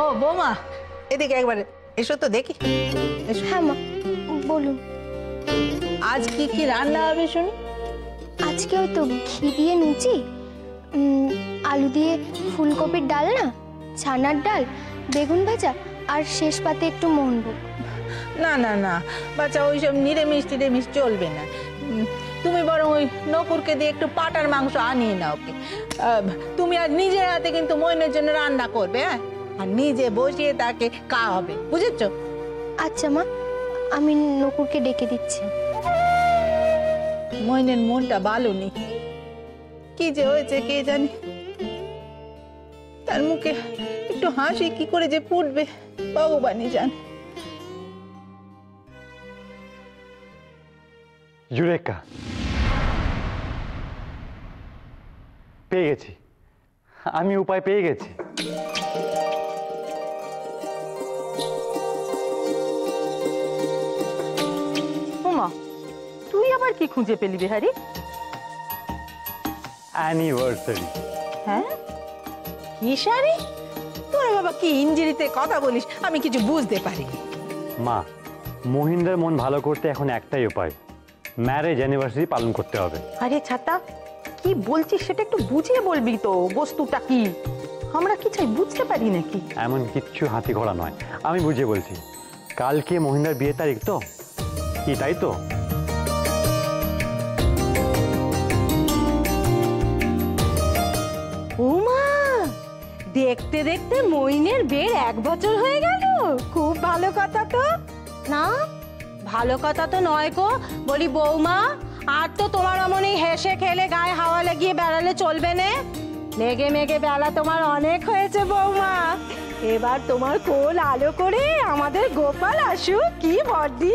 ও বৌমা, এদিকে একবার এসো তো দেখি। হ্যাঁ মা বলুন। আজ কি কি রান্না হবে শুনি? আজকে ওই তো ঘি দিয়ে লুচি, আলু দিয়ে ফুলকপির ডালনা, ছানার ডাল, বেগুন ভাজা আর শেষ পাতে একটু মোহনভোগ। না না না বাচ্চা, ওইসব নিরামিষ টিরামিষ চলবে না। তুমি বরং ওই নকুরকে দিয়ে একটু পাটার মাংস আনিয়ে নাও। ওকে, তুমি আর নিজের হাতে কিন্তু মইনের জন্য রান্না করবে, হ্যাঁ, আর নিজে বসিয়ে তাকে খাওয়াবে, বুঝেছো? আচ্ছা মা, আমি নকুরকে ডেকে দিচ্ছি। মইনের মনটা ভালো নেই, কি যে হয়েছে কে জানে। তার মুখে একটু হাসি কি করে যে ফুটবে ভগবানই জানে। ইউরেকা, পেয়ে গেছি, আমি উপায় পেয়ে গেছি। ওমা, তুই আবার কি খুঁজে পেলি বিহারি? অ্যানিভার্সারি। হ্যাঁ, কি শাড়ি? তোরা বাবা কি ইঞ্জিরিতে কথা বলিস, আমি কিছু বুঝতে পারিনি। মা, মহিন্দার মন ভালো করতে এখন একটাই উপায়, ম্যারেজ অ্যানিভার্সারি পালন করতে হবে। আরে ছাতা, কি বলছিস সেটা একটু বুঝিয়ে বলবি তো, বস্তুটা কি? আমরা কি চাই বুঝতে পারি নাকি? এমন কিচ্ছু হাতি ঘোড়া নয়, আমি বুঝিয়ে বলছি। কালকে মহিন্দার বিয়ে তারিখ তো, কি তাই তো? ওমা, দেখতে দেখতে মইনের বিয়ের 1 বছর হয়ে গেল। খুব ভালো কথা তো। না, ভালো কথা তো নয় গো, বলি বৌমা, আর তো তোমার অমনি হেসে খেলে গায়ে হাওয়া লাগিয়ে বেড়ালে চলবে না। মেঘে মেঘে বেলা তোমার অনেক হয়েছে বৌমা, এবার তোমার কোল আলো করে আমাদের গোপাল আসুক, কি বর্দি?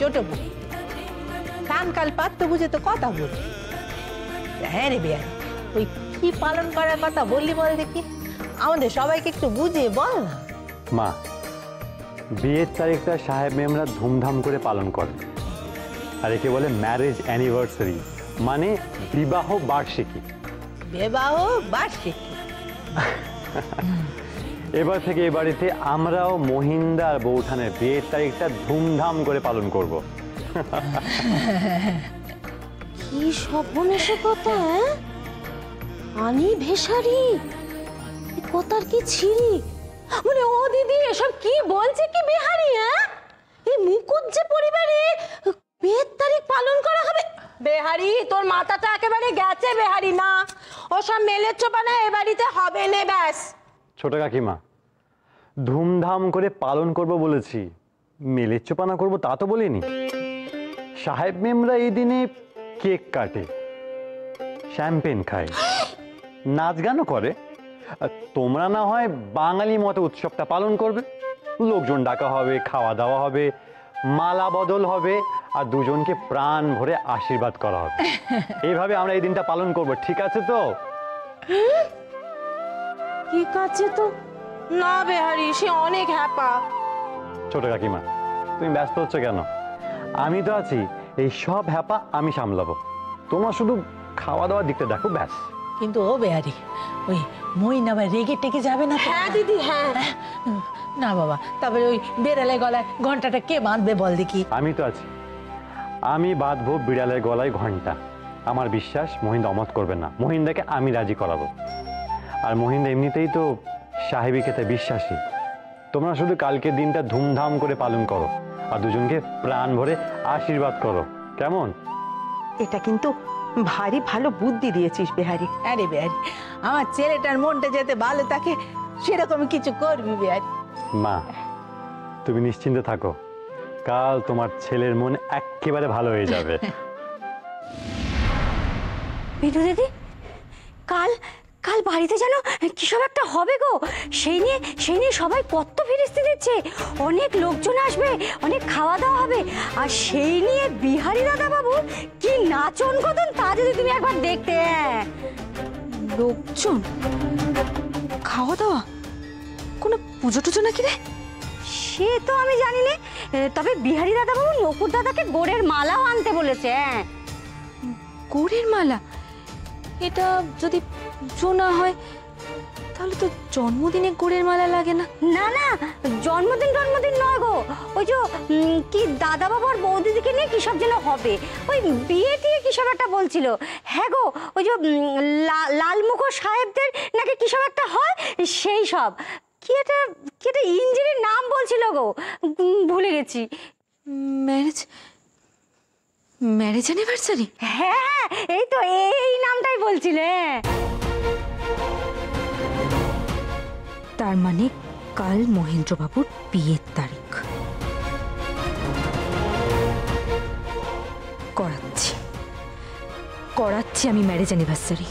ছোট বউ কান কাল পাত তো বুঝে তো কথা বল। হ্যাঁ রে বিয়ার, ওই কি পালন করার কথা বললি বল দেখি, আমাদের সবাইকে একটু বুঝিয়ে বল না। মা, বিয়ের তারিখটা সাহেব মেমরা ধুমধাম করে পালন করে, আর একে বলে ম্যারেজ অ্যানিভার্সারি, মানে বিবাহ বার্ষিকী। বিবাহ বার্ষিকী। এবার থেকে এ বাড়িতে আমরাও মহিন্দা আর বৌঠানের বিয়ের তারিখটা ধুমধাম করে পালন করব। কি সর্বনেশে কথা, আনি ভেসারি কথার কি ছিরি, মানে ও দিদি এসব কি বলছে কি বিহারি? এই মুকুজ্জে পরিবারে বিয়ের তারিখ পালন করা হবে? বেহারি, তোর মাথাটা একেবারে গেছে বেহারি। না, ওসব মেলের চোপানা এ বাড়িতে হবে না, ব্যাস। ছোট কাকিমা, ধুমধাম করে পালন করব বলেছি, মেলের চোপানা করবো তা তো বলিনি। সাহেব মেমরা এই দিনে কেক কাটে, শ্যাম্পেন খায়, নাচ গানও করে। আর তোমরা না হয় বাঙালি মতো উৎসবটা পালন করবে, লোকজন ডাকা হবে, খাওয়া দাওয়া হবে, মালা বদল হবে, আর দুজনকে প্রাণ ভরে আশীর্বাদ করা হবে। এইভাবে আমরা এই দিনটা পালন করব, ঠিক আছে তো? ঠিক আছে তো। না বেহারি, সে অনেক হ্যাপা। ছোট কাকিমা, তুমি ব্যস্ত হচ্ছ কেন? আমি তো আছি, এই সব হ্যাপা আমি সামলাবো, তোমরা শুধু খাওয়া দাওয়ার দিকটা দেখো, ব্যাস। কিন্তু ও বেহারি, ওই মইন আবার রেগে টেগে যাবে না? হ্যাঁ দিদি, হ্যাঁ। না বাবা, তারপরে ওই বেড়ালে গলায় ঘন্টাটা কে বাঁধবে বল দেখি? আমি তো আছি, আমি বাঁধবো বিড়ালের গলায় ঘন্টা। আমার বিশ্বাস মহিন্দা অমত করবে না, মহিন্দাকে আমি রাজি করাবো। আর মহিন্দা এমনিতেই তো সাহেবী খেতে বিশ্বাসী। তোমরা শুধু কালকে দিনটা ধুমধাম করে পালন করো, আর দুজনকে প্রাণ ভরে আশীর্বাদ করো, কেমন? এটা কিন্তু ভারী ভালো বুদ্ধি দিয়েছিস বেহারি। আরে বেহারি, আমার ছেলেটার মনটা যাতে ভালো থাকে সেরকম কিছু করবি বেহারি। মা, তুমি নিশ্চিন্তে থাকো, কাল তোমার ছেলের মন একেবারে ভালো হয়ে যাবে। বিধু দিদি, কাল কাল বাড়িতে যেন কি সব একটা হবে গো, সেই নিয়ে সবাই কত ফিরিস্তি দিচ্ছে, অনেক লোকজন আসবে, অনেক খাওয়া দাওয়া হবে, আর সেই নিয়ে বিহারি দাদা বাবু কি নাচন কদন, তা যদি তুমি একবার দেখতে। লোকজন, খাওয়া দাওয়া, কোনো পুজো টুজো নাকি রে? সে তো আমি জানি না, তবে বিহারি দাদাবাবু নকুর দাদাকে গোড়ের মালাও আনতে বলেছে। হ্যাঁ, গোড়ের মালা? এটা যদি পুজো না হয় তাহলে তো জন্মদিনে গোড়ের মালা লাগে না। না না, জন্মদিন নয় গো, ওই যে কি দাদা বাবু আর বৌদিদিকে নিয়ে কি সব যেন হবে, ওই বিয়ে টিয়ে কি সব একটা বলছিল। হ্যাঁ গো, ওই যে লালমুখো সাহেবদের নাকি কি সব একটা হয়, সেই সব কি একটা ইঞ্জিনের নাম বলছিল গো, ভুলে গেছি। Marriage anniversary? হ্যাঁ, এই তো এই নামটাই বলছিলে। তার মানে কাল মহেন্দ্রবাবুর বিয়ের তারিখ। করাচ্ছি আমি ম্যারেজ অ্যানিভার্সারি।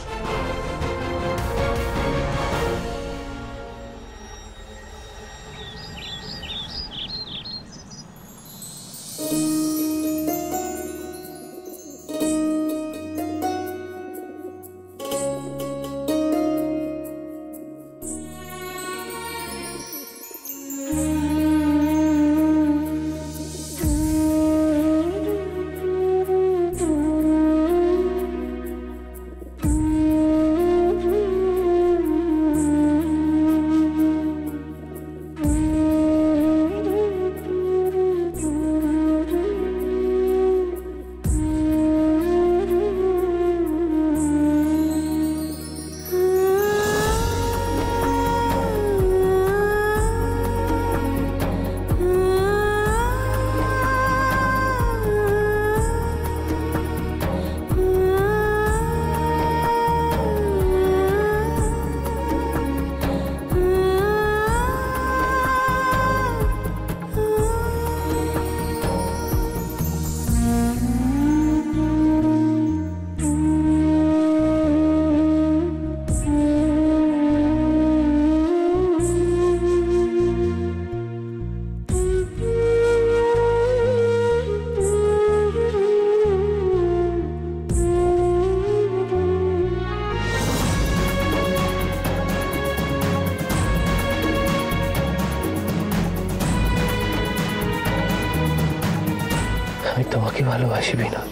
আমি তোমাকে ভালোবাসি বিনোদ,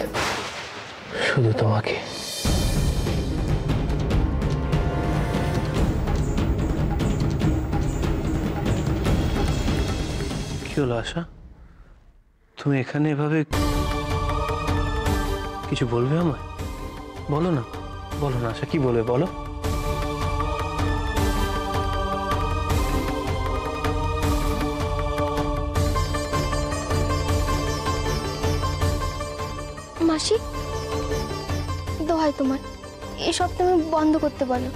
শুধু তোমাকে। কি হলো আশা, তুমি এখানে এভাবে কিছু বলবে আমায়? বলো না আশা, কি বলবে বলো। মাসি, দোহাই তোমার, এসব তুমি বন্ধ করতে বলো।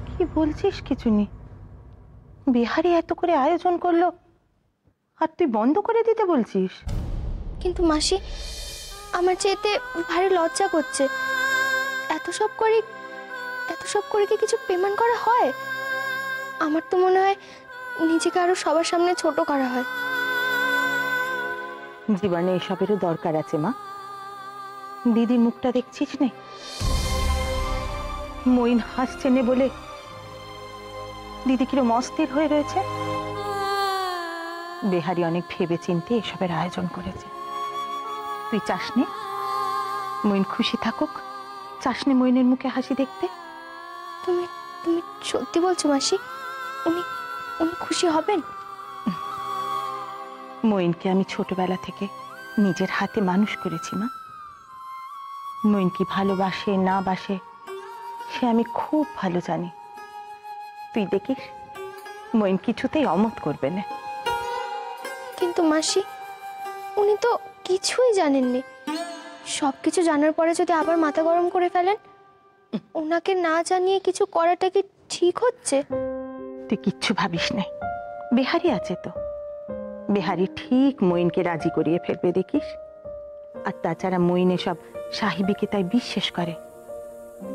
কি বলছিস কিছু নেই, বিহারি এত করে আয়োজন করলো আর তুই বন্ধ করে দিতে বলছিস? কিন্তু মাসি, আমার যে এতে ভারী লজ্জা করছে। এত সব করে কি কিছু পেমেন্ট করা হয়? আমার তো মনে হয় নিজেকে আরো সবার সামনে ছোট করা হয়। জীবনে এসবেরও দরকার আছে মা। দিদির মুখটা দেখছিস নে, মইন হাসছে নে বলে দিদি কিরম অস্থির হয়ে রয়েছে। বিহারি অনেক ভেবে চিন্তে এসবের আয়োজন করেছে। তুই চাসনি মইন খুশি থাকুক? চাসনি মইনের মুখে হাসি দেখতে? তুমি তুমি সত্যি বলছো মাসি? উনি খুশি হবেন? মইনকে আমি ছোটবেলা থেকে নিজের হাতে মানুষ করেছি মা। মইন কি ভালোবাসে না বাসে সে আমি খুব ভালো জানি। তুই দেখিস মইন কিছুতেই অমত করবে না। কিন্তু মাসি, উনি তো কিছুই জানেননি। সবকিছু জানার পরে যদি আবার মাথা গরম করে ফেলেন, ওনাকে না জানিয়ে কিছু করাটা কি ঠিক হচ্ছে? তুই কিচ্ছু ভাবিস না, বিহারি আছে তো। বিহারি ঠিক মইনকে রাজি করিয়ে ফেলবে দেখিস। আর তাছাড়া মইন এসব সাহিবিকে তাই বিশ্বাস করে,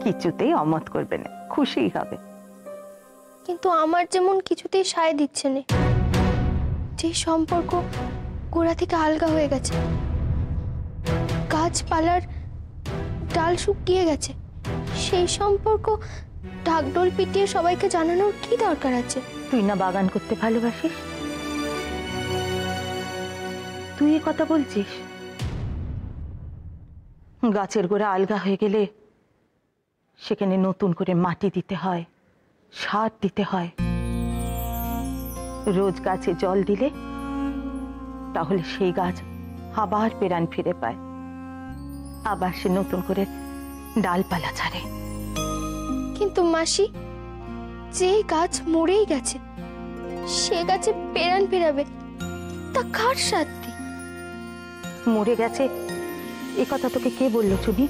কিছুতেই অমত করবে না, খুশিই হবে। কিন্তু আমার যেমন কিছুতেই সায় দিচ্ছে না। যে সম্পর্ক গোড়া থেকে আলগা হয়ে গেছে, গাছপালার ডাল শুকিয়ে গেছে, সেই সম্পর্ক ঢাকঢোল পিটিয়ে সবাইকে জানানোর কি দরকার আছে? তুই না বাগান করতে ভালোবাসিস? তুই এ কথা বলছিস? গাছের গোড়া আলগা হয়ে গেলে সেখানে নতুন করে মাটি দিতে হয়, সার দিতে হয়। রোজ গাছে জল দিলে তাহলে সেই গাছ আবার প্রাণ ফিরে পায়, আবার সে নতুন করে ডালপালা ছাড়ে। কিন্তু মাসি, যে গাছ মরেই গেছে সে গাছে প্রাণ ফেরাবে, তা কার সাধ্যি? মরে গেছে এ কথা তোকে কে বললো চুনি?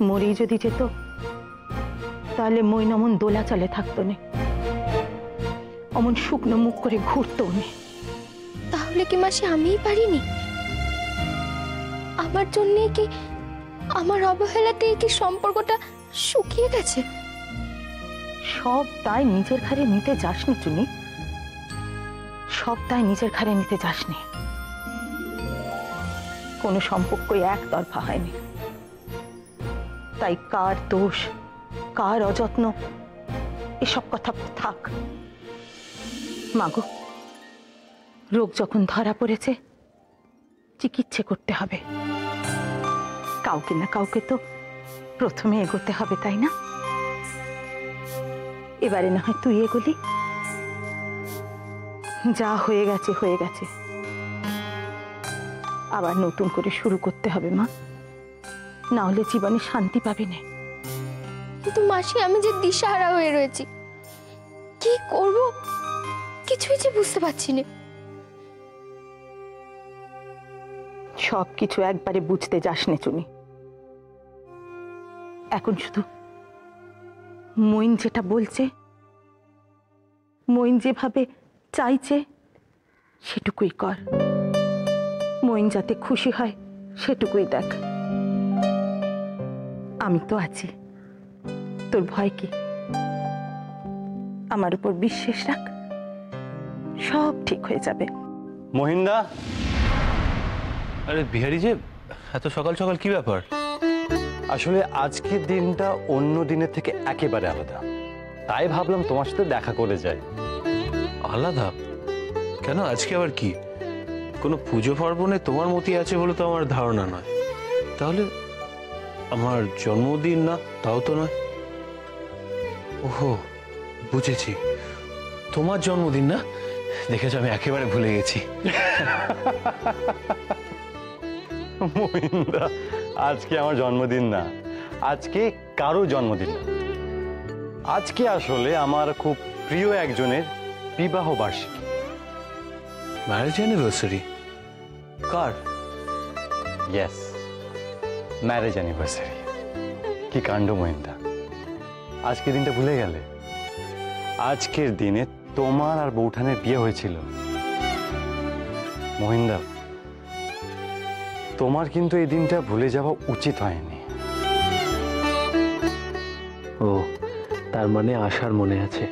মরেই যদি যেত তাহলে মইন অমন দোলাচলে থাকতো না, অমন শুকনো মুখ করে ঘুরতো না। তাহলে কি মাসি আমিই পারিনি? আমার জন্যে কি, আমার অবহেলাতেই কি সম্পর্কটা শুকিয়ে গেছে? সব দায় নিজের ঘাড়ে নিতে যাসনি চুনি, সব দায় নিজের ঘাড়ে নিতে যাসনি। কোনো সম্পর্কই একতরফা হয়নি, তাই কার দোষ, কার অযত্ন, এসব কথা থাক। মাগো, রোগ যখন ধরা পড়েছে চিকিৎসা করতে হবে। কাউকে না কাউকে তো প্রথমে এগোতে হবে, তাই না? এবারে না হয় তুই এগোলি। যা হয়ে গেছে হয়ে গেছে, আবার নতুন করে শুরু করতে হবে মা, না হলে জীবনে শান্তি পাবি না। কিন্তু মাসি, আমি যে দিশাহারা হয়ে রয়েছি, কি করব কিছুই যে বুঝতে পারছি না। সব কিছু একবারে বুঝতে যাস নে চুনি। এখন শুধু মইন যেটা বলছে, মইন যেভাবে চাইছে সেটুকুই কর। মইন যাতে খুশি হয় সেটুকুই দেখ। আমি তো আছি, তোর ভয় কি? আমার উপর বিশ্বাস রাখ, সব ঠিক হয়ে যাবে। মহিন্দা, আরে বিহারি যে, এত সকাল সকাল কি ব্যাপার? আসলে আজকের দিনটা অন্য দিনের থেকে একেবারে আলাদা, তাই ভাবলাম তোমার সাথে দেখা করে যাই। আলাদা কেন? আজকে আবার কি? কোনো পুজো পার্বণে তোমার মতি আছে বলে তো আমার ধারণা নয়। তাহলে আমার জন্মদিন না? তাও তো নয়। ওহো, বুঝেছি, তোমার জন্মদিন না? দেখেছো, আমি একেবারে ভুলে গেছি। মহিন্দা, আজকে আমার জন্মদিন না, আজকে কারো জন্মদিন না, আজকে আসলে আমার খুব প্রিয় একজনের বিবাহ বার্ষিকী। Marriage anniversary? কার? Yes, marriage anniversary. কি কাণ্ড মহিন্দা, আজকের দিনটা ভুলে গেলে? আজকের দিনে তোমার আর বৌঠানের বিয়ে হয়েছিল। মহিন্দা, তোমার কিন্তু এই দিনটা ভুলে যাওয়া উচিত হয়নি। ও, তার মানে আশার মনে আছে,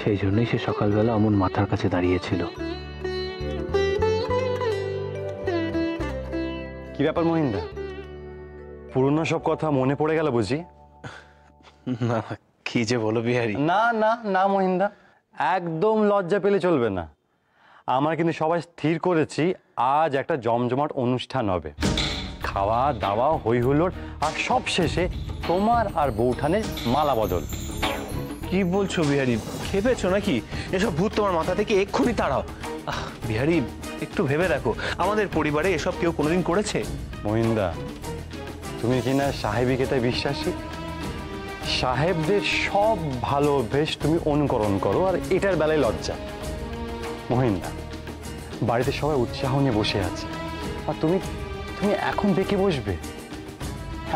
সেই জন্যই সে সকালবেলা অমন মাথার কাছে দাঁড়িয়েছিল। কি ব্যাপার মহিন্দা, পুরনো সব কথা মনে পড়ে গেল বুঝি? না, কি যে বলো বিহারি। না না না মহিন্দা, একদম লজ্জা পেলে চলবে না। আমরা কিন্তু সবাই স্থির করেছি আজ একটা জমজমাট অনুষ্ঠান হবে, খাওয়া দাওয়া হই হুল্লোড়, আর সব শেষে তোমার আর বৌঠানের মালা বদল। কি বলছো বিহারি? খেপেছো নাকি? এসব ভূত তোমার মাথা থেকে এক্ষুনি তাড়াও। বিহারি, একটু ভেবে দেখো, আমাদের পরিবারে এসব কেউ কোনোদিন করেছে? মহিন্দা, তুমি কিনা সাহেবিকেতায় বিশ্বাসী, সাহেবদের সব ভালো অভ্যেস তুমি অনুকরণ করো, আর এটার বেলায় লজ্জা। মহিন্দা, বাড়িতে সবাই উৎসাহ নিয়ে বসে আছে, আর তুমি তুমি এখন দেখে বসবে?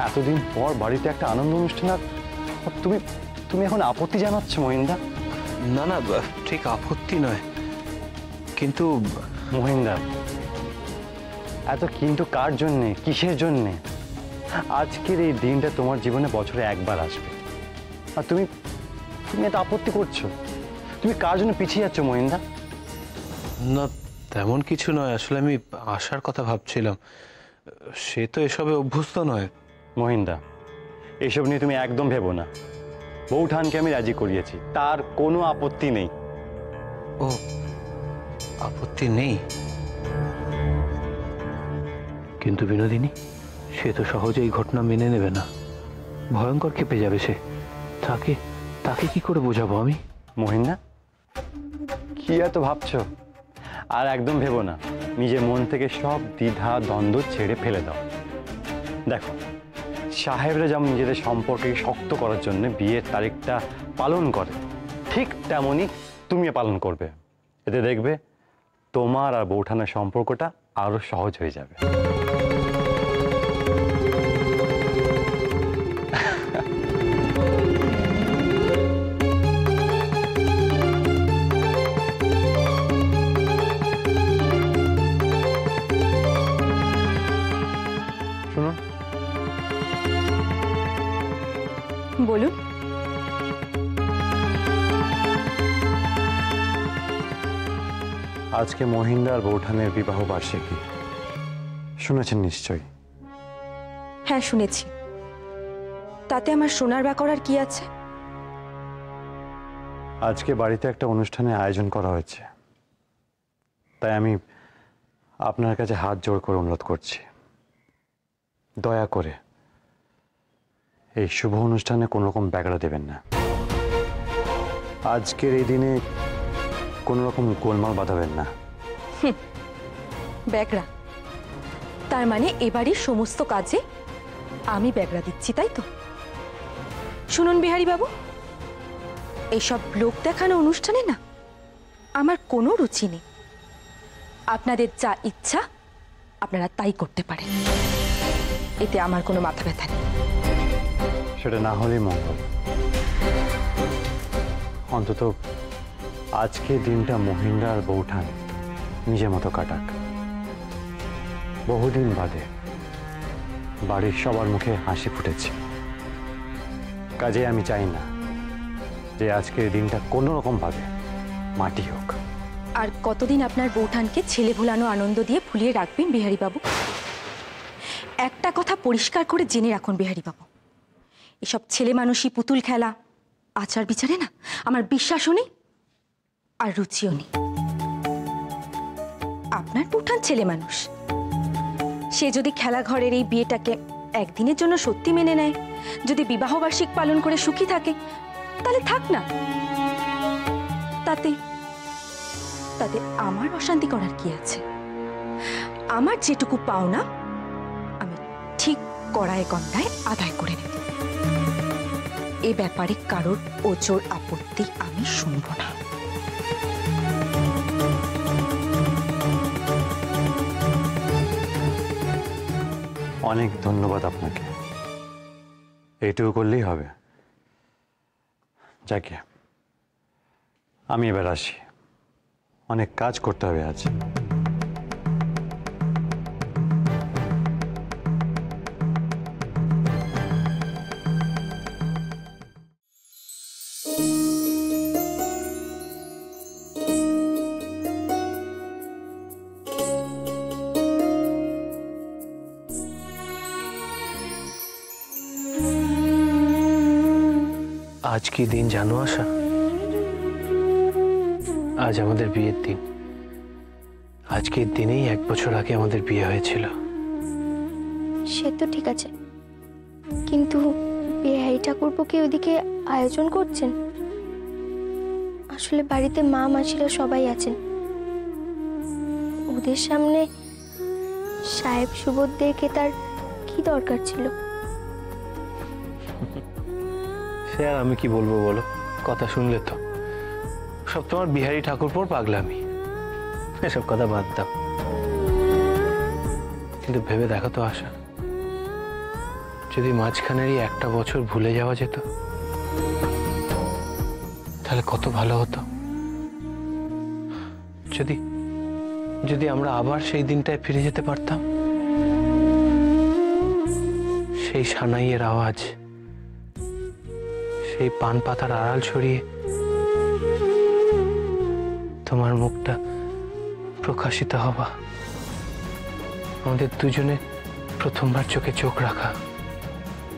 এতদিন পর বাড়িতে একটা আনন্দ অনুষ্ঠান, আর তুমি তুমি এখন আপত্তি জানাচ্ছ মহিন্দা? না না, ঠিক আপত্তি নয়, কিন্তু মহিন্দা, এত কিন্তু কার জন্যে, কিসের জন্যে? আজকের এই দিনটা তোমার জীবনে বছরে একবার আসবে, আর তুমি তুমি এত আপত্তি করছো। তুমি কার জন্য পিছিয়ে যাচ্ছ মহিন্দা? না, তেমন কিছু নয়, আসলে আমি আশার কথা ভাবছিলাম। সে তো এসবে অভ্যস্ত নয়। মহিন্দা, এসব নিয়ে তুমি একদম ভেবো না। বৌঠানকে আমি রাজি করিয়েছি, তার কোনো আপত্তি নেই। ও, আপত্তি নেই? কিন্তু বিনোদিনী, সে তো সহজে এই ঘটনা মেনে নেবে না, ভয়ঙ্কর কেঁপে যাবে সে। তাকে তাকে কি করে বোঝাবো আমি? মহিন্দা, কি এত ভাবছো? আর একদম ভেবো না, নিজের মন থেকে সব দ্বিধা দ্বন্দ্ব ছেড়ে ফেলে দাও। দেখো, সাহেবরা যেমন নিজেদের সম্পর্কে শক্ত করার জন্য বিয়ের তারিখটা পালন করে, ঠিক তেমনই তুমিও পালন করবে। এতে দেখবে তোমার আর বৌঠানের সম্পর্কটা আরো সহজ হয়ে যাবে। শুনুন, বলুন। আজকে মহিন্দা আর বৌঠানের বিবাহ বার্ষিকী, শুনেছেন নিশ্চয়ই? হ্যাঁ, শুনেছি। তাতে আমার শোনার বা করার কি আছে? আজকে বাড়িতে একটা অনুষ্ঠানের আয়োজন করা হয়েছে, তাই আমি আপনার কাছে হাত জোড় করে অনুরোধ করছি, দয়া করে এই শুভ অনুষ্ঠানে কোনো রকম ব্যাঘাত দেবেন না। আজকের এই দিনে কোনো রকম গোলমাল বাঁধাবেন না। ব্যাগরা? তার মানে এবারই সমস্ত কাজে আমি ব্যাগরা দিচ্ছি, তাই তো? শুনুন বিহারী বাবু, এইসব লোক দেখানো অনুষ্ঠানে না আমার কোনো রুচি নেই। আপনাদের যা ইচ্ছা আপনারা তাই করতে পারেন, এতে আমার কোনো মাথা ব্যথা নেই। সেটা না হলেই মঙ্গল। অন্তত আজকের দিনটা মহিন্দা আর বৌঠান নিজের মতো কাটাক। বহুদিন বাদে বাড়ির সবার মুখে হাসি ফুটেছে, কাজে আমি চাই না যে আজকের দিনটা কোনো রকম ভাবে মাটি হোক। আর কতদিন আপনার বৌঠানকে ছেলে ভোলানো আনন্দ দিয়ে ভুলিয়ে রাখবেন বিহারী বাবু? একটা কথা পরিষ্কার করে জেনে রাখুন বিহারী বাবু, এসব ছেলে মানুষই পুতুল খেলা আচার বিচারে না আমার বিশ্বাসও নেই আর রুচিও নেই। আপনার বৌঠান ছেলে মানুষ, সে যদি খেলা ঘরের এই বিয়েটাকে একদিনের জন্য সত্যি মেনে নেয়, যদি বিবাহ বার্ষিক পালন করে সুখী থাকে, তাহলে থাক না। তাতে তাতে আমার অশান্তি করার কি আছে? আমার যেটুকু পাওনা আমি ঠিক কড়ায় গন্ডায় আদায় করে নেব। এ ব্যাপারে কারোর ওজোর আপত্তি আমি শুনব না। অনেক ধন্যবাদ আপনাকে, এইটুকু করলেই হবে। যাকে আমি এবার আসি, অনেক কাজ করতে হবে আজ। আজ কি দিন জানো আশা? আজ আমাদের বিয়ের দিন। আজকের দিনেই 1 বছর আগে আমাদের বিয়ে হয়েছিল। সে তো ঠিক আছে, কিন্তু বিহারী ঠাকুরপো কি ওইদিকে আয়োজন করছেন? আসলে বাড়িতে মা মাসিরা সবাই আছেন, ওদের সামনে সাহেব সুবোধদেরকে তার কি দরকার ছিল? সে আর আমি কি বলবো বলো, কথা শুনলে তো সব তোমার বিহারী ঠাকুরপোর পাগলামি। এসব কথা বাদ দাও, কিন্তু ভেবে দেখো তো আশা, যদি মাঝখানেরই 1টা বছর ভুলে যাওয়া যেত তাহলে কত ভালো হতো। যদি যদি আমরা আবার সেই দিনটায় ফিরে যেতে পারতাম, সেই সানাইয়ের আওয়াজ, সেই পান পাতার আড়াল ছড়িয়ে তোমার মুখটা প্রকাশিত হওয়া, আমাদের দুজনে প্রথমবার চোখে চোখ রাখা,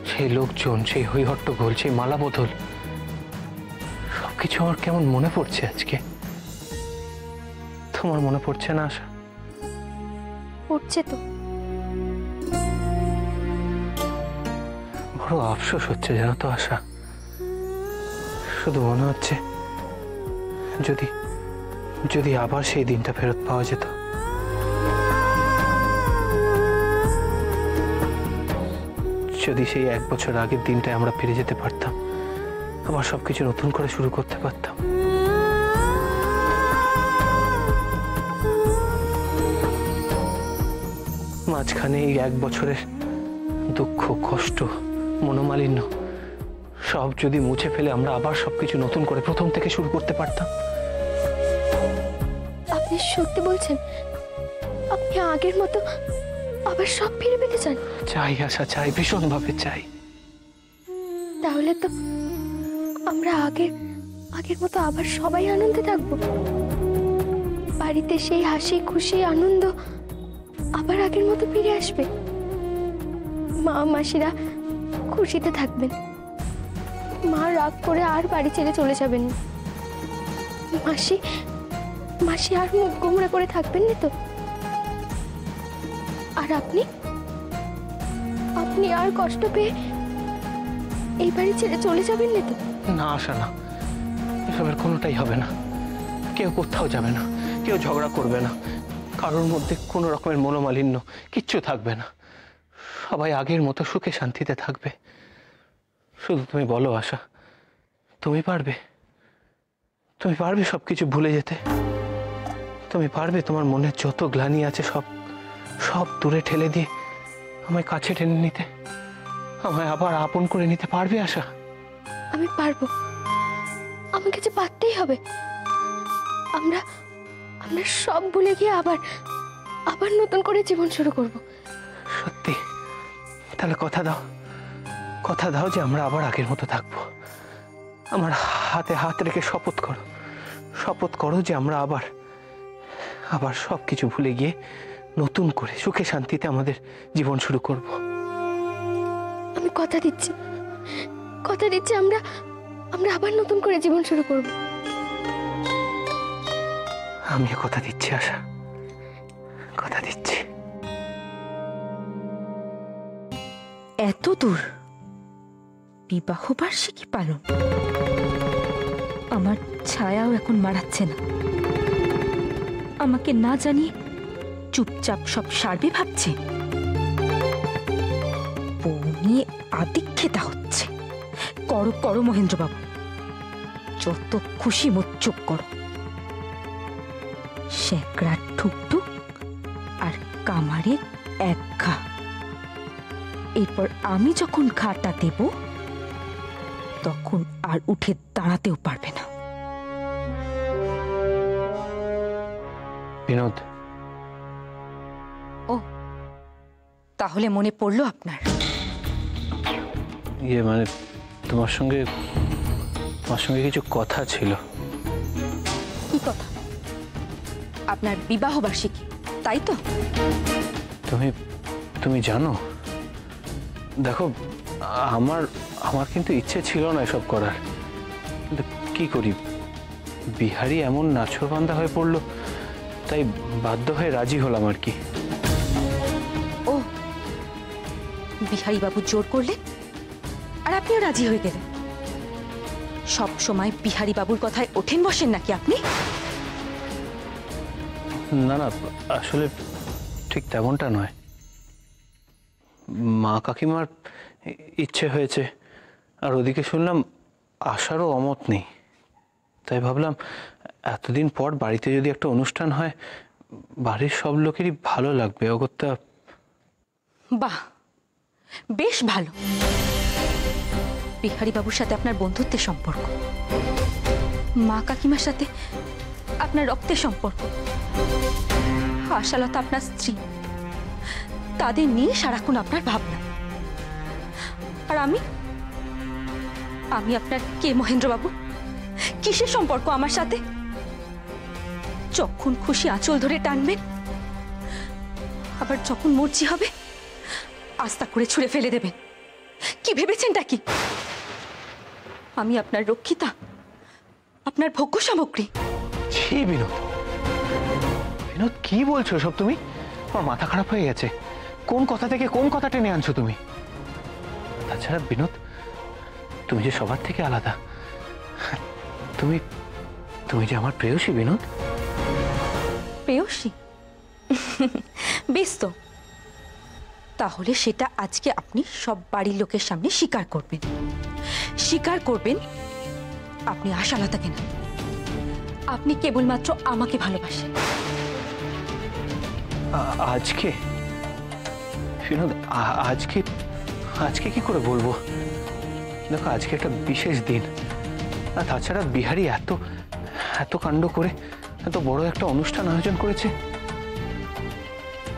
সেই লোকজন, সেই হইহট্টগোল, সেই মালা বদল, সবকিছু আমার কেমন মনে পড়ছে আজকে। তোমার মনে পড়ছে না আশা? পড়ছে তো, বড় আফসোস হচ্ছে জানো তো আশা। শুধু মনে হচ্ছে যদি যদি আবার সেই দিনটা ফেরত পাওয়া যেত। যদি সেই 1 বছর আগের দিনটায় আমরা ফিরে যেতে পারতাম, আবার সবকিছু নতুন করে শুরু করতে পারতাম। মাঝখানে এই 1 বছরের দুঃখ, কষ্ট, মনোমালিন্য সব যদি মুছে ফেলে আমরা আবার সবকিছু নতুন করে প্রথম থেকে শুরু করতে পারতাম। আপনি সত্যি বলছেন? আপনি আগের মতো আবার সব ফিরে পেতে চান? চাই আশা, চাই, ভীষণভাবে চাই। তাহলে তো আমরা আগের মতো আবার সবাই আনন্দে থাকবো। বাড়িতে সেই হাসি খুশি আনন্দ আবার আগের মতো ফিরে আসবে। মা মাসিরা খুশিতে থাকবেন। মা রাগ করে আর বাড়ি ছেড়ে চলে যাবেন না। মাসি আর মুখ গোমড়া করে থাকবেন না তো? আর আপনি আর কষ্ট পেয়ে এই বাড়ি ছেড়ে চলে যাবেন না তো? না আশা, না, এসবের কোনোটাই হবে না। কেউ কোথাও যাবে না, কেউ ঝগড়া করবে না, কারোর মধ্যে কোনো রকমের মনোমালিন্য কিচ্ছু থাকবে না। সবাই আগের মতো সুখে শান্তিতে থাকবে। শুধু তুমি বলো আশা, তুমি পারবে? তুমি পারবে সবকিছু ভুলে যেতে? তুমি পারবে তোমার মনের যত গ্লানি আছে সব দূরে ঠেলে দিয়ে আমায় কাছে টেনে নিতে, আমায় আবার আপন করে নিতে পারবে আশা? আমি পারবো। আমাকে যে পারতেই হবে। আমরা সব ভুলে গিয়ে আবার নতুন করে জীবন শুরু করব। সত্যি? তাহলে কথা দাও যে আমরা আবার আগের মতো থাকবো। আমার হাতে হাত রেখে শপথ করো যে আমরা আবার সবকিছু ভুলে গিয়ে নতুন করে সুখে শান্তিতে আমাদের জীবন শুরু করব। আমি কথা দিচ্ছি আমরা আবার নতুন করে জীবন শুরু করব। আমিও কথা দিচ্ছি আশা, কথা দিচ্ছি। এত দূর বিবাহ বার্ষিকী পালন, আমার ছায়াও এখন মারাচ্ছে না। আমাকে না জানিয়ে চুপচাপ সব সারবে ভাবছে। বউ নিয়ে আদিক্ষেতা হচ্ছে। করো মহেন্দ্রবাবু, যত খুশি মুখ চুপ করো। শেকড়া ঠুকঠুক আর কামারের এক ঘা। এরপর আমি যখন ঘাটা দেব তখন আর উঠে দাঁড়াতেও পারবে না। বিনোদ। ও, তাহলে মনে পড়লো আপনার? মানে তোমার সঙ্গে কিছু কথা ছিল। কি কথা? আপনার বিবাহ বার্ষিকী, তাই তো? তুমি জানো, দেখো আমার কিন্তু ইচ্ছে ছিল না এসব করার, কিন্তু কি করি, বিহারি এমন নাছোড়বান্দা হয়ে পড়লো, তাই বাধ্য হয়ে রাজি হলাম আর কি। ও, বিহারি বাবু জোর করলে আর আপনিও রাজি হয়ে গেলেন? সব সময় বিহারি বাবুর কথায় ওঠেন বসেন নাকি আপনি? না, আসলে ঠিক তেমনটা নয়। মা কাকিমার ইচ্ছে হয়েছে, আর ওদিকে শুনলাম আশারও অমত নেই, তাই ভাবলাম এতদিন পর বাড়িতে যদি একটা অনুষ্ঠান হয়, বাড়ির সব লোকেরই ভালো লাগবে। অগত্যা। বাহ, বেশ ভালো। বিহারি বাবুর সাথে আপনার বন্ধুত্বের সম্পর্ক, মা কাকিমার সাথে আপনার রক্তের সম্পর্ক, আশালতা আপনার স্ত্রী, তাদের নিয়ে সারাক্ষণ আপনার ভাবনা। আর আমি আপনার কে মহেন্দ্রবাবু? কিসের সম্পর্ক আমার সাথে? যখন খুশি আঁচল ধরে টানবেন, আবার যখন মর্জি হবে আস্তা করে ছুঁড়ে ফেলে দেবেন। কি ভেবেছেনটা কি? আমি আপনার রক্ষিতা, আপনার ভোগ্য সামগ্রী। ছি বিনোদ, কি বলছো সব তুমি? আমার মাথা খারাপ হয়ে গেছে। কোন কথা থেকে কোন কথা টেনে আনছো তুমি? তাছাড়া বিনোদ, তুমি যে সবার থেকে আলাদা। তুমি তুমি যে আমার প্রেয়সী বিনোদ। প্রেয়সী? বেশ তো, তাহলে সেটা আজকে আপনি সব বাড়ির লোকের সামনে স্বীকার করবেন। স্বীকার করবেন আপনি আশালতাকে না, আপনি কেবলমাত্র আমাকে ভালোবাসেন। আজকে বিনোদ, আজকে আজকে কি করে বলবো? দেখো, আজকে একটা বিশেষ দিন। আর তাছাড়া বিহারি এত এত কাণ্ড করে এত বড় একটা অনুষ্ঠান আয়োজন করেছে।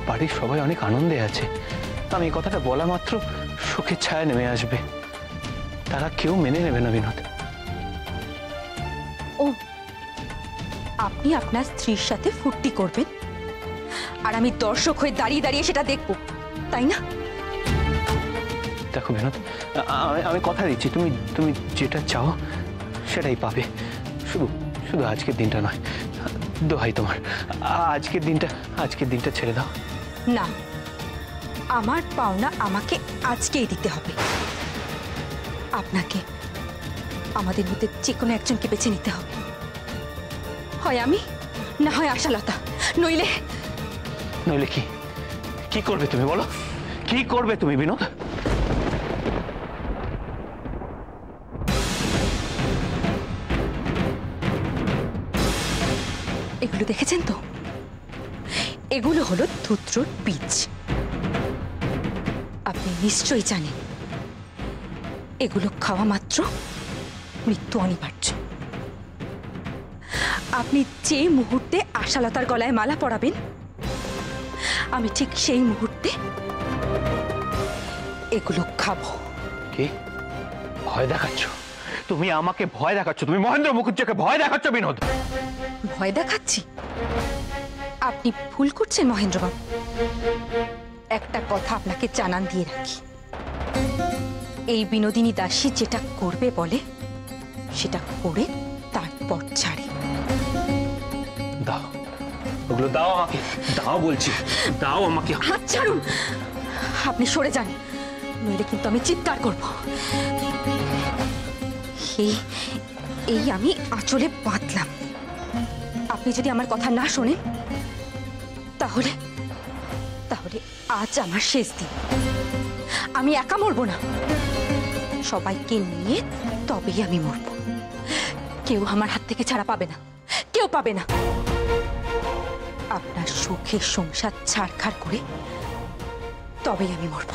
বাড়ির সবাই অনেক আনন্দে আছে। আমি এই কথাটা বলা মাত্র সুখের ছায়া নেমে আসবে। তারা কেউ মেনে নেবে না বিনোদ। ও, আপনি আপনার স্ত্রীর সাথে ফুর্তি করবেন আর আমি দর্শক হয়ে দাঁড়িয়ে দাঁড়িয়ে সেটা দেখব, তাই না? দেখো বিনোদ, আমি কথা দিচ্ছি, তুমি তুমি যেটা চাও সেটাই পাবে। শুধু শুধু আজকের দিনটা নয়, দোহাই তোমার, আজকের দিনটা ছেড়ে দাও। না, আমার পাওনা আমাকে আজকেই দিতে হবে। আপনাকে আমাদের মধ্যে যে কোনো একজনকে বেছে নিতে হবে। হয় আমি, না হয় আশালতা, নইলে নইলে কি কি করবে তুমি বলো? কি করবে তুমি বিনোদ? এগুলো দেখেছেন তো? এগুলো হলো ধুত্রর বীজ। আপনি নিশ্চয়ই জানেন এগুলো খাওয়া মাত্র মৃত্যু অনিবার্য। আপনি যে মুহূর্তে আশালতার গলায় মালা পরাবেন, আমি ঠিক সেই মুহূর্তে এগুলো খাবো। কি ভয় দেখাচ্ছ? তুমি আমাকে ভয় দেখাচ্ছ? তুমি মহেন্দ্র মুখুজ্জেকে ভয় দেখাচ্ছ বিনোদ? ভয় দেখাচ্ছি? আপনি ভুল করছেন মহেন্দ্রবাবু। একটা কথা আপনাকে জানান দিয়ে রাখি, এই বিনোদিনী দাসী যেটা করবে বলে সেটা করে তারপর ছাড়ে। দাও ওগুলো, দাও আমাকে, দাও বলছি, দাও আমাকে। হাত ছাড়ুন, আপনি সরে যান, নইলে কিন্তু আমি চিৎকার করব। এই আমি আঁচলে বাঁধলাম। আপনি যদি আমার কথা না শোনেন তাহলে তাহলে আজ আমার শেষ দিন। আমি একা মরবো না, সবাইকে নিয়ে তবেই আমি মরব। কেউ আমার হাত থেকে ছাড়া পাবে না, কেউ পাবে না। আপনার সুখের সংসার ছাড়খাড় করে তবেই আমি মরব।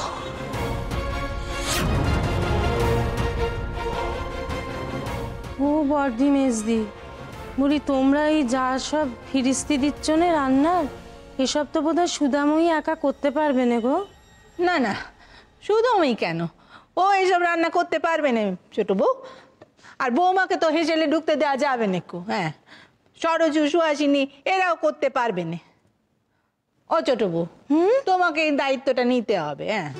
ও বর্দি মেজদি, বলি তোমরা এই যা সব ফিরিস্তি দিচ্ছ না রান্নার, এসব তো বোধহয় সুদাময়ী একা করতে পারবে না গো। না না, শুধু আমি কেন, ও এইসব রান্না করতে পারবে না ছোট বউ। আর বৌমাকে তো হেসেলে ঢুকতে দেওয়া যাবে না একটু। হ্যাঁ, সরজু সুহাসিনী এরাও করতে পারবে না। ও ছোট বউ, তোমাকে এই দায়িত্বটা নিতে হবে। হ্যাঁ,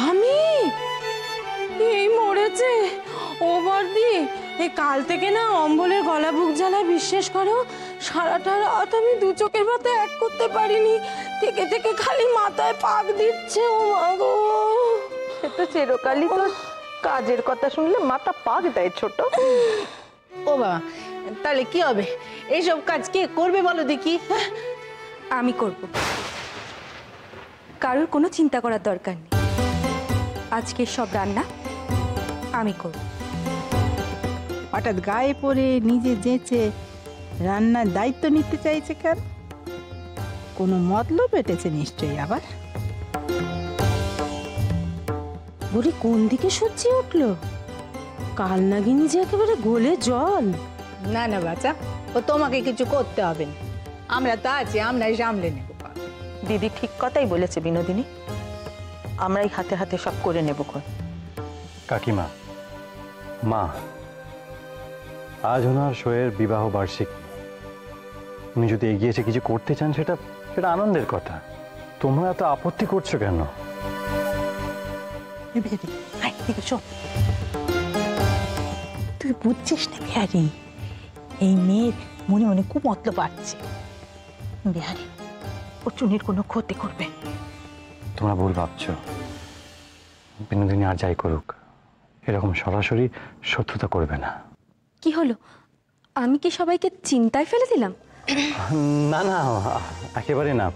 আমি এই মরেছে। ও বর্দি, এই কাল থেকে না অম্বলের গলা বুক জ্বালায়, বিশ্বাস করো সারাটা রাত আমি দু চোখের পাতা এক করতে পারিনি। থেকে থেকে খালি মাথায় পাক দিচ্ছে। ও মা গো, সে তো চিরকালই তো কাজের কথা শুনলে মাথা পাক দেয় ছোট। ও বাবা, তাহলে কি হবে? এইসব কাজ কে করবে বলো দেখি? আমি করব, কারোর কোনো চিন্তা করার দরকার নেই। আজকে সব রান্না আমি করব। হঠাৎ গায়ে পড়ে নিজে যেচে রান্নার দায়িত্ব নিতে চাইছে কেন? কোনো মতলব এটেছে নিশ্চয়ই আবার। বুড়ি কোন দিকে সূর্যে উঠলো? কাল নাগিনী যে একেবারে গোলে জল। না না বাচ্চা, ও তোমাকে কিছু করতে হবে না, আমরা তো আছি, আমরাই সামলে নেব। দিদি ঠিক কথাই বলেছে বিনোদিনী, আমরাই হাতে হাতে সব করে নেব। কাকিমা, মা, আজ ওনার শোয়ের বিবাহ বার্ষিকী। উনি যদি এগিয়ে এসে কিছু করতে চান সেটা সেটা আনন্দের কথা। তোমরা এত আপত্তি করছো কেন? তুই বুঝছিস না বিহারি, এই মেয়ের মনে মনে খুব মতলব আছে। বিহারি ও চুনির কোনো ক্ষতি করবে। তোমরা ভুল ভাবছো। বিনোদিনী আর যাই করুক এরকম সরাসরি শত্রুতা করবে না। কি হলো, আমি কি সবাইকে চিন্তায় ফেলে দিলাম? না না, একেবারে না।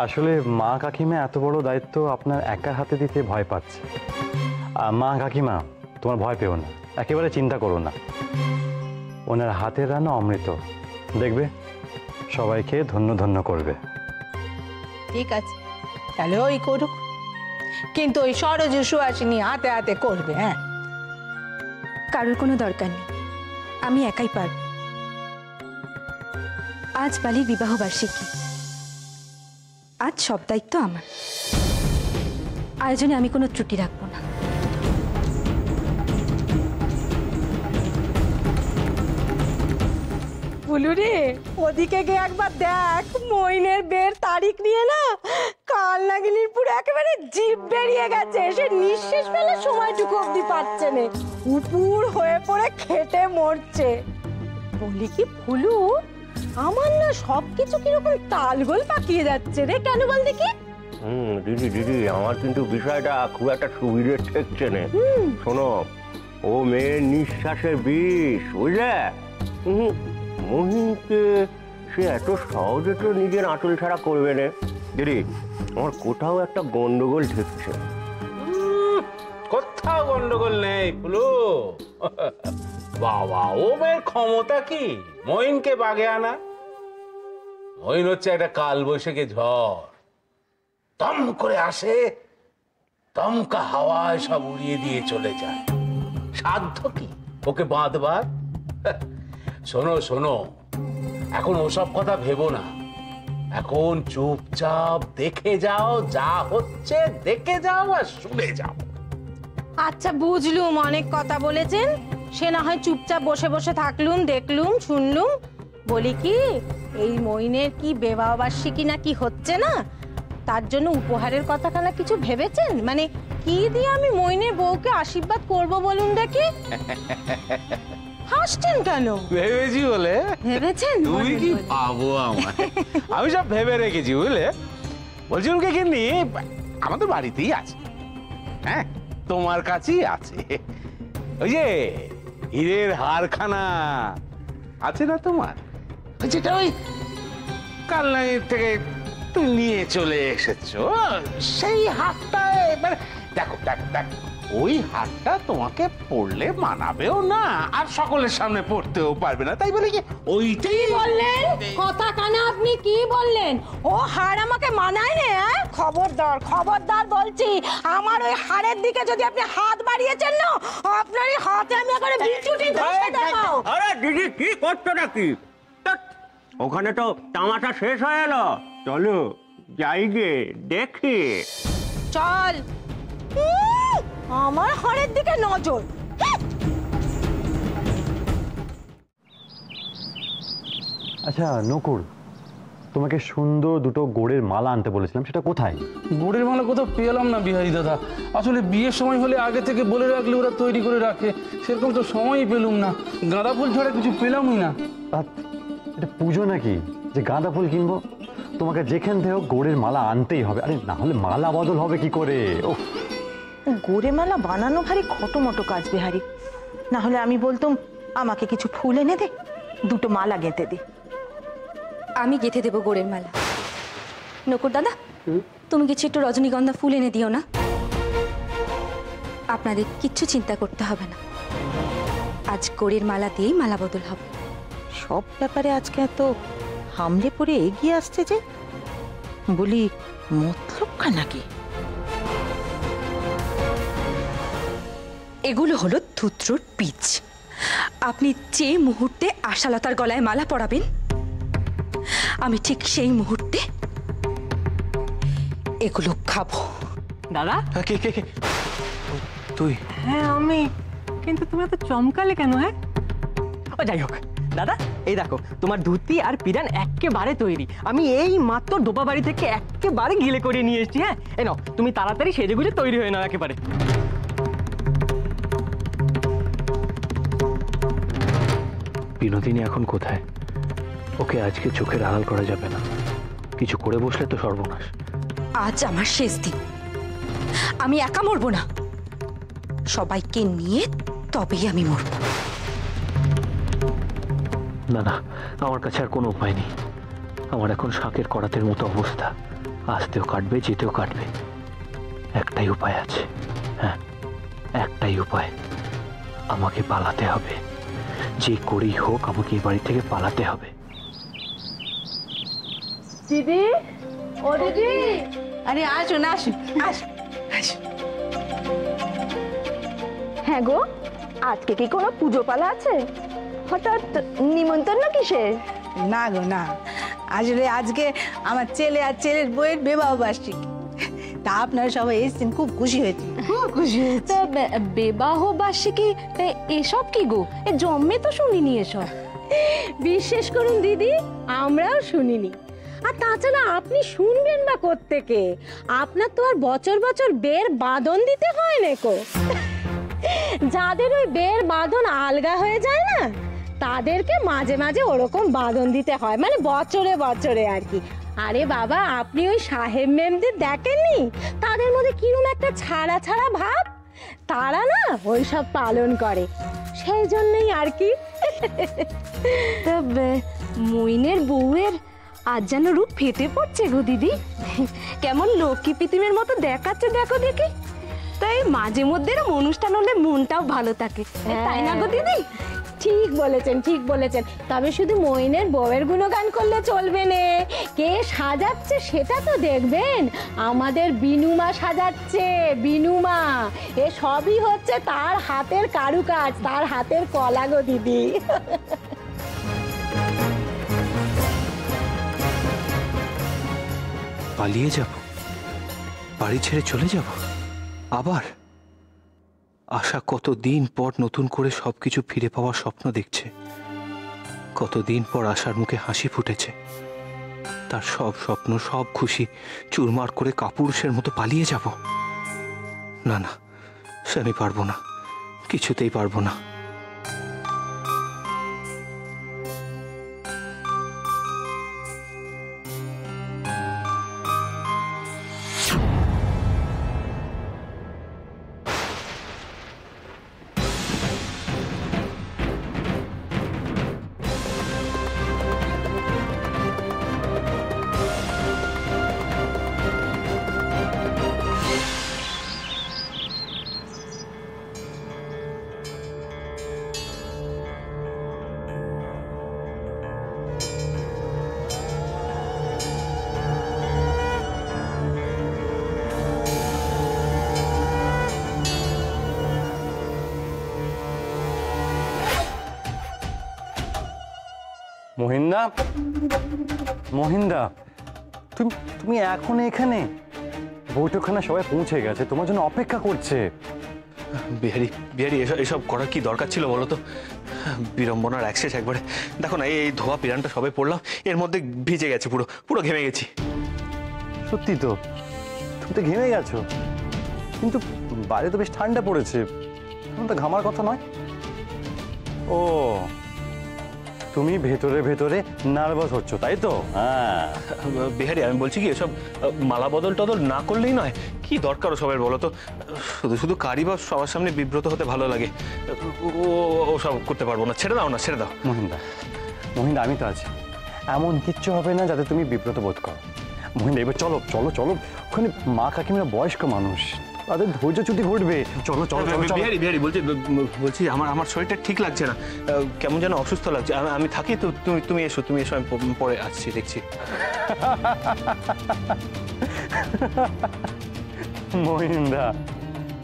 আসলে মা কাকিমা এত বড় দায়িত্ব আপনার একার হাতে দিতে ভয় পাচ্ছে। মা কাকিমা তোমার ভয় পেও না, একেবারে চিন্তা করো না। ওনার হাতের রান্না অমৃত, দেখবে সবাইকে ধন্য ধন্য করবে। ঠিক আছে, তাহলে ওই করুক, কিন্তু ওই সরজু সুহাসিনী হাতে হাতে করবে। হ্যাঁ, কারোর কোনো দরকার নেই, আমি একাই পারব। আজ বালির বিবাহ বার্ষিকী, আজ সব দায়িত্ব আমার। আয়োজনে আমি কোনো ত্রুটি রাখবো না। বুলু রে, ওদিকে গিয়ে একবার দেখ, মইনের বের তারিখ নিয়ে না কাল নাগিনীর পুরো একেবারে জিভ বেরিয়ে গেছে। সে নিঃশ্বাস ফেলে সময়টুকু অবধি পাচ্ছে না, উপুর হয়ে পড়ে খেটে মরছে। বলি কি ফুলু, আমার না সবকিছু কিরকম তালগোল পাকিয়ে যাচ্ছে রে, কেন বল দেখি? দিদি দিদি, আমার কিন্তু বিষয়টা খুব একটা সুবিধে ঠেকছে না। শোনো, ও মেয়ের নিঃশ্বাসের বিষ, বুঝলে? মহিনকে সে এত সহজে তো নিজের আঁচল ছাড়া করবে না। দিদি, আমার কোথাও একটা গন্ডগোল ঠেকছে। কোথাও গন্ডগোল নেই ফুলু। বাবা, ও মেয়ের ক্ষমতা কি মহিনকে বাগে আনা? মহিন হচ্ছে একটা কাল বৈশাখী ঝড়, দম করে আসে, দমকা হাওয়ায় সব উড়িয়ে দিয়ে চলে যায়। সাধ্য কি ওকে বাঁধবার? শোনো শোনো, এখন ওসব কথা ভেবো না, এখন চুপচাপ দেখে যাও, যা হচ্ছে দেখে যাও আর শুনে যাও। আচ্ছা বুঝলুম, অনেক কথা বলেছেন, সে না হয় চুপচাপ বসে বসে থাকলুম, দেখলুম, শুনলুম। বলি কি, এই মইনের কি বিবাহ বার্ষিকী না কি হচ্ছে না, তার জন্য উপহারের কথাখানা কিছু ভেবেছেন? মানে কি দিয়ে আমি মইনের বউকে আশীর্বাদ করব বলুন দেখি? হাসছেন কেন? ভেবেছি বলে? ভেবেছেন? তুমি কি পাবো আমার? আমি সব ভেবে রেখেছি বুঝলে। বলছি ওকে কিন্তু আমাদের বাড়িতেই আছে, হ্যাঁ তোমার কাছেই আছে। ওই যে হীরের হারখানা আছে না তোমার, যেটা ওই কালনাগির থেকে তুমি নিয়ে চলে এসেছো, সেই হারটা মানে দেখো দেখো দেখো, ওই হারটা তোমাকে পড়লে মানাবেও না আর সকলের সামনে পড়তেও পারবে না, তাই বলে কি ওইটাই বললেন? কথা কানা আপনি কি বললেন? ও হার আমাকে মানায় না? খবরদার খবরদার বলছি, আমার ওই হারের দিকে যদি আপনি হাত বাড়িয়েছেন না, আপনার এই হাতে আমি একবারে বিচুটি ধরে দেব। আরে দিদি, কি করছো নাকি? ওখানে তো তামাশা শেষ হয়ে এলো, চলো যাই গে দেখি। চল, আমার হারের দিকে নজর। আচ্ছা নকুর, তোমাকে সুন্দর দুটো গোড়ের মালা আনতে বলেছিলাম, সেটা কোথায়? গোড়ের মালা কোথাও পেলাম না বিহারি দাদা। আসলে বিয়ের সময় হলে আগে থেকে বলে রাখলে ওরা তৈরি করে রাখে, সেরকম তো সময়ই পেলুম না। গাঁদা ফুল ছাড়া কিছু পেলামই না। এটা পুজো নাকি যে গাঁদা ফুল কিনবো? তোমাকে যেখান থেকে হোক গোড়ের মালা আনতেই হবে, আরে না হলে মালা বদল হবে কি করে? গোড়ে মালা বানানো ভারী খটোমটো কাজ বিহারি, না হলে আমি বলতুম আমাকে কিছু ফুল এনে দে, দুটো মালা গেঁথে দে। আমি গেঁথে দেবো গোড়ের মালা। নকুর দাদা, তুমি কিছু একটু রজনীগন্ধা ফুল এনে দিও না। আপনাদের কিচ্ছু চিন্তা করতে হবে না, আজ গোড়ের মালা দিয়েই মালা বদল হবে। সব ব্যাপারে আজকে এত হামলে পড়ে এগিয়ে আসছে যে, বলি মতলবটা নাকি? এগুলো হলো ধুত্রুর বীজ। আপনি যে মুহূর্তে আশালতার গলায় মালা পরাবেন, আমি ঠিক সেই মুহূর্তে এগুলো খাবো। দাদা? কে কে কে? তুই? হ্যাঁ আমি। কিন্তু তুমি এত চমকালে কেন? হ্যাঁ, ও যাই হোক দাদা, এই দেখো তোমার ধুতি আর পিরান একেবারে তৈরি। আমি এই মাত্র দোপা বাড়ি থেকে একেবারে গিলে করে নিয়ে এসেছি। হ্যাঁ, এই নাও, তুমি তাড়াতাড়ি সেজে গুজে তৈরি হয়ে নাও একেবারে। বিনোদিনী এখন কোথায়? ওকে আজকে চোখের আড়াল করা যাবে না, কিছু করে বসলে তো সর্বনাশ। আজ আমার শেষ দিন, আমি একা মরবো না। সবাইকে নিয়ে তবেই আমি মরব। না না, আমার কাছে আর কোনো উপায় নেই। আমার এখন শাকের করাতের মতো অবস্থা, আসতেও কাটবে, যেতেও কাটবে। একটাই উপায় আছে, হ্যাঁ একটাই উপায়, আমাকে পালাতে হবে। যে করেই হোক আমাকে এই বাড়ি থেকে পালাতে হবে। দিদি, ও দিদি, আরে আসুন আসুন আসুন আসুন। হ্যাঁ গো, আজকে কি কোনো পুজো পালা আছে? হঠাৎ নিমন্ত্রণ কিসের? না গো না, আসলে আজকে আমার ছেলে আর ছেলের বউয়ের বিবাহ বার্ষিকী, তা আপনারা সবাই এসেছেন, খুব খুশি হয়েছে, খুব খুশি হয়েছে। বিবাহ বার্ষিকী এসব কি গো? এ জন্মে তো শুনিনি এসব। বিশ্বাস করুন দিদি, আমরাও শুনিনি। আর তাছাড়া আপনি শুনবেন বা কোত্থেকে? আপনার তো আর বছর বছর বের বাঁধন দিতে হয় না কো। যাদের ওই বের বাঁধন আলগা হয়ে যায় না, তাদেরকে মাঝে মাঝে ওরকম বাঁধন দিতে হয়, মানে বছরে বছরে আর কি। আরে বাবা, আপনি ওই সাহেব মেমদের দেখেননি? তাদের মধ্যে কিরম একটা ছাড়া ছাড়া ভাব, তারা না ওই সব পালন করে, সেই জন্যই আর কি। মইনের বউয়ের আজ যেন রূপ ফেটে পড়ছে গো দিদি, কেমন লক্ষ্মী পিতিমের মতো দেখাচ্ছে, দেখো দেখি। তাই মাঝে মধ্যে এরকম অনুষ্ঠান হলে মনটাও ভালো থাকে, তাই না গো দিদি? ঠিক বলেছেন, ঠিক বলেছেন। তবে শুধু মইনের বউয়ের গুণগান করলে চলবে না, কে সাজাচ্ছে সেটা তো দেখবেন। আমাদের বিনুমা সাজাচ্ছে, বিনুমা। এ সবই হচ্ছে তার হাতের কারুকাজ, তার হাতের কলা গো দিদি। পালিয়ে যাব, বাড়ি ছেড়ে চলে যাব আবার? আশা কতদিন পর নতুন করে সবকিছু ফিরে পাওয়ার স্বপ্ন দেখছে, কতদিন পর আশার মুখে হাসি ফুটেছে। তার সব স্বপ্ন, সব খুশি চুরমার করে কাপুরুষের মতো পালিয়ে যাব? না না, সে আমি পারবো না, কিছুতেই পারবো না। মহিন্দা, মহিন্দা, তুমি তুমি এখন এখানে? বৈঠকখানা সবাই পৌঁছে গেছে, তোমার জন্য অপেক্ষা করছে। বিহারি, বিহারি, এসব এসব করার কি দরকার ছিল বলো তো? বিড়ম্বনার অ্যাক্সেস একবারে। দেখো না, এই ধোয়া পিরানটা সবে পড়লাম, এর মধ্যে ভিজে গেছে, পুরো পুরো ঘেমে গেছি। সত্যি তো, তুমি তো ঘেমে গেছো, কিন্তু বাইরে তো বেশ ঠান্ডা পড়েছে, তোমার তো ঘামার কথা নয়। ও, তুমি ভেতরে ভেতরে নার্ভাস হচ্ছ, তাই তো? হ্যাঁ বিহারি, আমি বলছি কি, এসব মালা বদল টদল না করলেই নয়। কি দরকার সবাই বলো তো? শুধু শুধু কারি বা সবার সামনে বিব্রত হতে ভালো লাগে, ও সব করতে পারবো না। ছেড়ে দাও না, ছেড়ে দাও। মহিন্দা, মহিন্দা, আমি তো আছি, এমন কিচ্ছু হবে না যাতে তুমি বিব্রত বোধ করো। মহিন্দা, এবার চলো চলো চলো, ওখানে মা কাকিমারা বয়স্ক মানুষ, তাদের ধৈর্যচ্যুতি ঘটবে। চলো চলো চলো। বিহারি, বিহারি, বলছি আমার শরীরটা ঠিক লাগছে না, কেমন যেন অসুস্থ লাগছে। আমি থাকি তো, তুমি এসো, তুমি এসো, আমি পরে আসছি, দেখছি। মহিন্দা,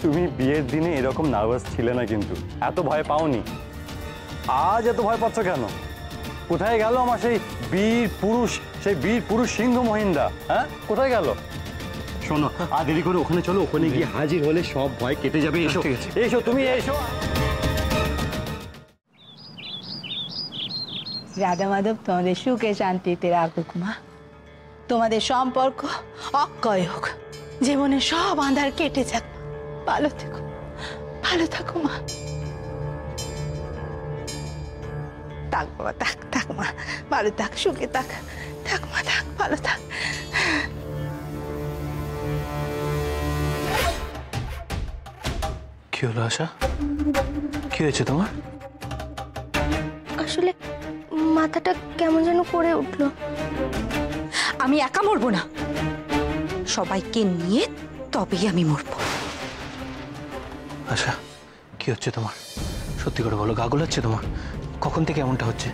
তুমি বিয়ের দিনে এরকম নার্ভাস ছিলে না, কিন্তু এত ভয় পাওনি। আজ এত ভয় পাচ্ছ কেন? কোথায় গেল আমার সেই বীর পুরুষ, সেই বীর পুরুষ সিংহ মহিন্দা? হ্যাঁ, কোথায় গেল? শোনো, আর দেরি করে ওখানে চলো, ওখানে গিয়ে হাজির হলে সব ভয় কেটে যাবে। এসো, এসো, তুমি এসো। রাধা মাধব তোমাদের সুখে শান্তিতে রাখুক মা, তোমাদের সম্পর্ক অক্ষয় হোক, জীবনে সব আঁধার কেটে যাক। ভালো থেকো, ভালো থাকো মা। থাক বাবা, থাক থাক মা, ভালো থাক, সুখে থাক, থাক মা, থাক, ভালো থাক। কি হলো আশা? কি হয়েছে তোমার? আসলে মাথাটা কেমন যেন করে উঠলো। আমি একা মরবো না, সবাইকে নিয়ে তবেই আমি মরবো। আশা, কি হচ্ছে তোমার? সত্যি করে বলো, গা গোলাচ্ছে তোমার? কখন থেকে এমনটা হচ্ছে?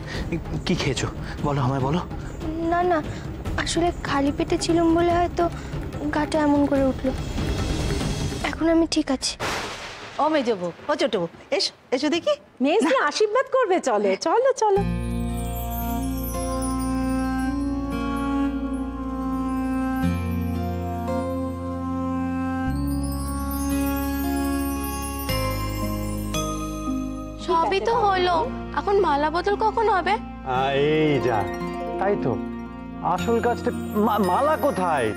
কি খেয়েছো বলো, আমায় বলো। না না, আসলে খালি পেটে ছিলাম বলে হয়তো গাটা এমন করে উঠলো। এখন আমি ঠিক আছি। ও মেজো বউ, ও ছোট বউ, এসো এসো দেখি। মেজদি আশীর্বাদ করবে, চলো চলো চলো। সবই তো হলো, এখন মালা বদল কখন হবে? এই যা, তাই তো আসল কাজটা। মালা কোথায়?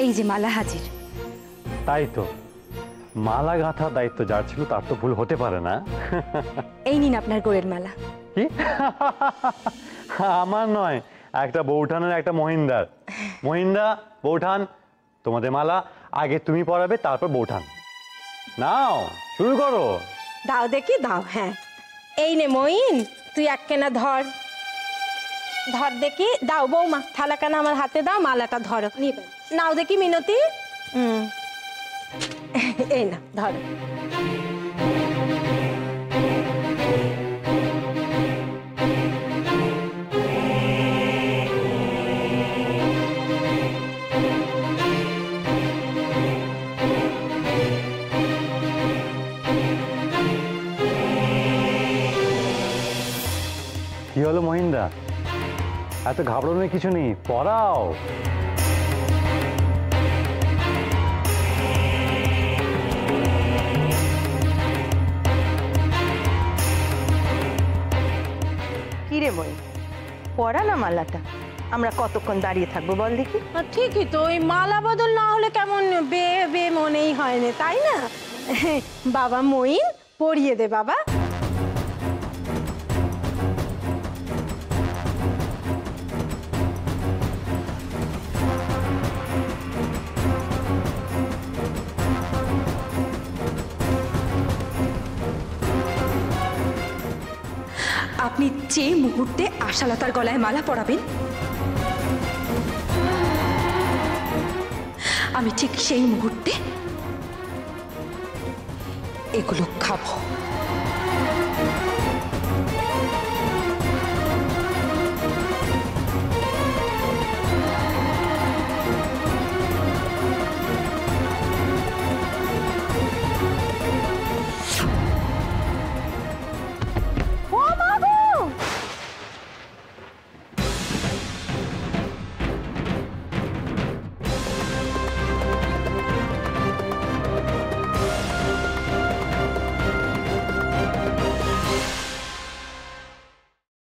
এই যে মালা হাজির। তাই তো, মালা গাঁথার দায়িত্ব যার ছিল তার তো ভুল হতে পারে না। এই নিন আপনার গোড়ের মালা। কি? আমার নয়, একটা বৌঠানের, একটা মহিন্দার। মহিন্দা, বৌঠান, তোমাদের মালা আগে তুমি পরাবে, তারপর বৌঠান। নাও শুরু করো। দাও দেখি, দাও। হ্যাঁ, এই নে মইন, তুই এক কেনা ধর ধর দেখি। দাও বৌমা, থালা কেনা আমার হাতে দাও, মালাটা ধরো। নাও দেখি মিনতি। এই না, ধরো। কি হলো মহিন্দা, এত ঘাবড়ানোর কিছু নেই, পড়াও। কি রে বই, পড়া না মালাটা? আমরা কতক্ষণ দাঁড়িয়ে থাকবো বল দেখি? ঠিকই তো, ওই মালা বদল না হলে কেমন বে বে মনেই হয় না, তাই না? বাবা মইন, পরিয়ে দে বাবা। আপনি যে মুহূর্তে আশালতার গলায় মালা পরাবেন, আমি ঠিক সেই মুহূর্তে এগুলো খাবো।